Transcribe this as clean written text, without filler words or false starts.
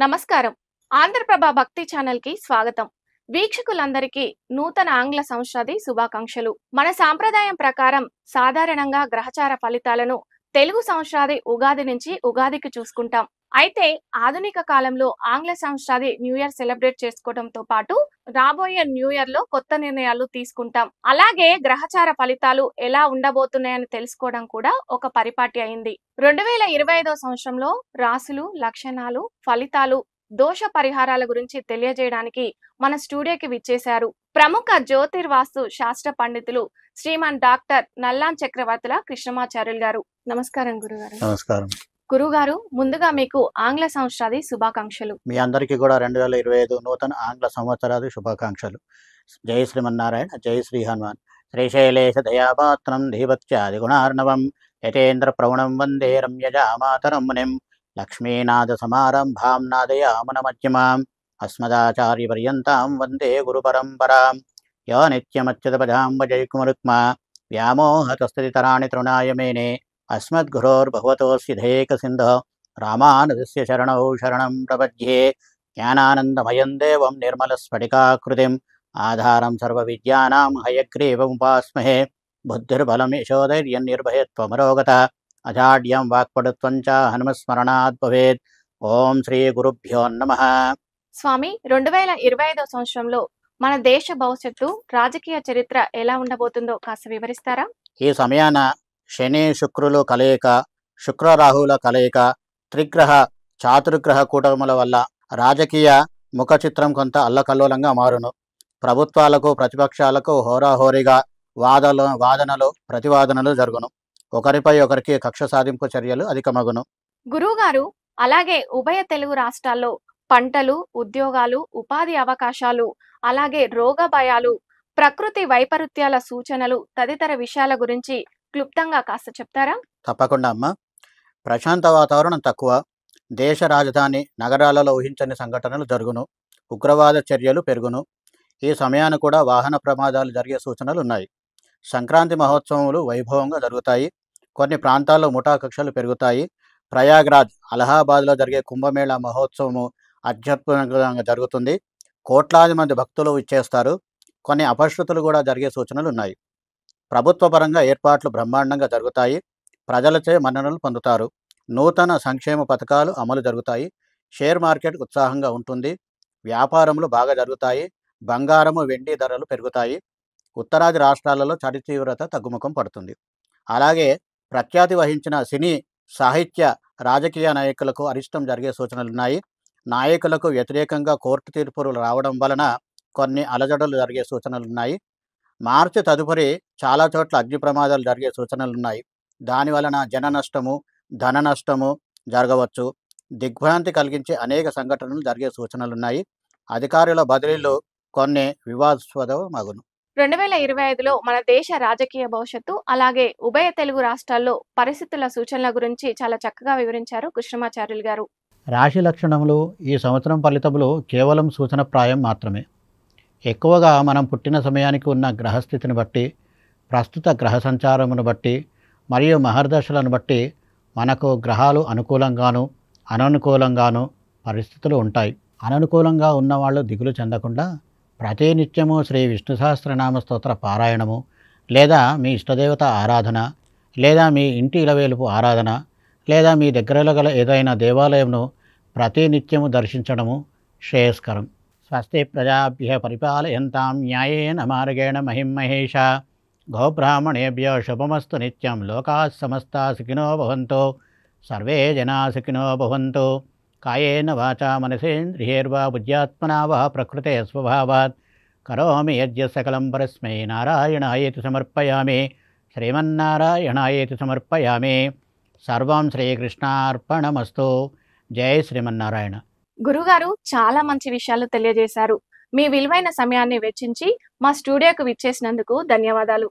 నమస్కారం. ఆంధ్రప్రభ భక్తి ఛానల్ కి స్వాగతం. వీక్షకులందరికీ నూతన ఆంగ్ల సంవత్సరాది శుభాకాంక్షలు. మన సాంప్రదాయం ప్రకారం సాధారణంగా గ్రహచార ఫలితాలను తెలుగు సంవత్సరాది ఉగాది నుంచి ఉగాదికి చూసుకుంటాం. అయితే ఆధునిక కాలంలో ఆంగ్ల సంవత్సరాది న్యూ ఇయర్ సెలబ్రేట్ చేసుకోవడంతో పాటు రాబోయే న్యూ ఇయర్ లో కొత్త నిర్ణయాలు తీసుకుంటాం. అలాగే గ్రహచార ఫలితాలు ఎలా ఉండబోతున్నాయని తెలుసుకోవడం కూడా ఒక పరిపాటి అయింది. 2025 సంవత్సరంలో రాసులు, లక్షణాలు, ఫలితాలు, దోష పరిహారాల గురించి తెలియజేయడానికి మన స్టూడియోకి విచ్చేశారు ప్రముఖ జ్యోతిర్వాస్తు శాస్త్ర పండితులు శ్రీమాన్ డాక్టర్ నల్లాన్ చక్రవర్తుల కృష్ణమాచార్యులు గారు. నమస్కారం గురుగారు. నమస్కారం గురుగారు, ముందుగా మీకు ఆంగ్ల సంవత్సరాది శుభాకాంక్షలు. మీ అందరికీ కూడా 2025 నూతన ఆంగ్ల సంవత్సరాది శుభాకాంక్షలు. జై శ్రీమన్నారాయణ, జై శ్రీ హనుమాన్. శ్రీశైలేశ దయాపాత్రం ధీభక్త్యాది గుణార్ణవం యతేంద్ర ప్రవణం వందే రమ్యజామాతరం మునిం లక్ష్మీనాథ సమారంభాం నాదయామన మధ్యమాం అస్మదాచార్య పర్యంతాం వందే గురు పరంపరాం యో నిత్యమచ్యుతపదాం వజైకుమరుక్మా వ్యామోహతస్థితరాణి తృణాయ మేనే అస్మద్గురోర్భగవతోస్య ధేయకసింధో రామానుజస్య శరణౌ శరణం ప్రపద్యే. జ్ఞానానందమయం దేవం నిర్మలస్ఫటికాకృతిం ఆధారం సర్వవిద్యానాం హయగ్రీవముపాస్మహే. బుద్ధిర్బలం యశోధైర్యం నిర్భయత్వమరోగత అజాడ్యం వాక్పటుత్వం చ హనుమస్మరణాత్ భవేత్. ఓం శ్రీ గురుభ్యో నమః. స్వామి, 2025 సంవత్సరంలో మన దేశ భవిష్యత్తు, రాజకీయ చరిత్ర ఎలా ఉండబోతుందో కాస్త వివరిస్తారా? ఈ సమయాన శని శుక్రులు కలయిక, శుక్రరాహుల కలయిక, త్రిగ్రహ చాతుర్గ్రహ కూటముల వల్ల రాజకీయ ముఖ చిత్రం కొంత అల్లకల్లోలంగా మారును. ప్రభుత్వాలకు ప్రతిపక్షాలకు హోరాహోరీగా వాదనలు ప్రతివాదనలు జరుగును. ఒకరిపై ఒకరికి కక్ష సాధింపు చర్యలు అధికమగును. గురువుగారు, అలాగే ఉభయ తెలుగు రాష్ట్రాల్లో పంటలు, ఉద్యోగాలు, ఉపాధి అవకాశాలు, అలాగే రోగ భయాలు, ప్రకృతి వైపరీత్యాల సూచనలు తదితర విషయాల గురించి క్లుప్తంగా కాస్త చెప్తారా? తప్పకుండా అమ్మ. ప్రశాంత వాతావరణం తక్కువ, దేశ రాజధాని నగరాలలో ఊహించని సంఘటనలు జరుగును. ఉగ్రవాద చర్యలు పెరుగును. ఈ సమయాన్ని కూడా వాహన ప్రమాదాలు జరిగే సూచనలు ఉన్నాయి. సంక్రాంతి మహోత్సవములు వైభవంగా జరుగుతాయి. కొన్ని ప్రాంతాల్లో ముఠా కక్షలు పెరుగుతాయి. ప్రయాగ్రాజ్, అలహాబాద్లో జరిగే కుంభమేళా మహోత్సవము అత్యద్భుతంగా జరుగుతుంది. కోట్లాది మంది భక్తులు ఇచ్చేస్తారు. కొన్ని అపశృతులు కూడా జరిగే సూచనలు ఉన్నాయి. ప్రభుత్వ పరంగా ఏర్పాట్లు బ్రహ్మాండంగా జరుగుతాయి. ప్రజలచే మన్ననలు పొందుతారు. నూతన సంక్షేమ పథకాలు అమలు జరుగుతాయి. షేర్ మార్కెట్ ఉత్సాహంగా ఉంటుంది. వ్యాపారములు బాగా జరుగుతాయి. బంగారము, వెండి ధరలు పెరుగుతాయి. ఉత్తరాది రాష్ట్రాలలో చలి తీవ్రత తగ్గుముఖం పడుతుంది. అలాగే ప్రఖ్యాతి వహించిన సినీ, సాహిత్య, రాజకీయ నాయకులకు అరిష్టం జరిగే సూచనలున్నాయి. నాయకులకు వ్యతిరేకంగా కోర్టు తీర్పులు రావడం వలన కొన్ని అలజడులు జరిగే సూచనలున్నాయి. మార్చి తదుపరి చాలా చోట్ల అగ్ని ప్రమాదాలు జరిగే సూచనలున్నాయి. దానివలన జన నష్టము, ధన నష్టము జరగవచ్చు. దిగ్భ్రాంతి కలిగించే అనేక సంఘటనలు జరిగే సూచనలున్నాయి. అధికారుల బదిలీలు కొన్ని వివాదాస్పదమగును. 2025లో మన దేశ రాజకీయ భవిష్యత్తు, అలాగే ఉభయ తెలుగు రాష్ట్రాల్లో పరిస్థితుల సూచనల గురించి చాలా చక్కగా వివరించారు కృష్ణమాచార్యులు గారు. రాశి లక్షణములు, ఈ సంవత్సరం ఫలితములు కేవలం సూచనప్రాయం మాత్రమే. ఎక్కువగా మనం పుట్టిన సమయానికి ఉన్న గ్రహస్థితిని బట్టి, ప్రస్తుత గ్రహ సంచారమును బట్టి మరియు మహర్దశలను బట్టి మనకు గ్రహాలు అనుకూలంగాను అననుకూలంగాను పరిస్థితులు ఉంటాయి. అననుకూలంగా ఉన్నవాళ్ళు దిగులు చెందకుండా ప్రతి నిత్యము శ్రీ విష్ణు సహస్రనామ స్తోత్ర పారాయణము, లేదా మీ ఇష్టదేవత ఆరాధన, లేదా మీ ఇంటి ఇలవేలుపు ఆరాధన, లేదా మీ దగ్గరలో గల ఏదైనా దేవాలయంను ప్రతి నిత్యము దర్శించడము శ్రేయస్కరం. స్వస్తి ప్రజాభ్య పరిపాలయంతాం న్యాయేన మార్గేణ మహిమహేష. గోబ్రాహ్మణేభ్యో శుభమస్తు నిత్యం. లోకాః సమస్తా సుఖినో భవంతు. సర్వే జనా సుఖినో భవంతు. కాయేన వాచా మనసేంద్రియైర్వా బుద్ధ్యాత్మనా వా ప్రకృతే స్వభావాత్ కరోమి యజ్ఞ సకలం పరస్మై నారాయణాయేతి సమర్పయామి. శ్రీమన్నారాయణాయేతి సమర్పయామి. సర్వం శ్రీకృష్ణార్పణమస్తు. జై శ్రీమన్నారాయణ. గురుగారు, చాలా మంచి విషయాలు తెలియజేశారు. మీ విలువైన సమయాన్ని వెచ్చించి మా స్టూడియోకు విచ్చేసినందుకు ధన్యవాదాలు.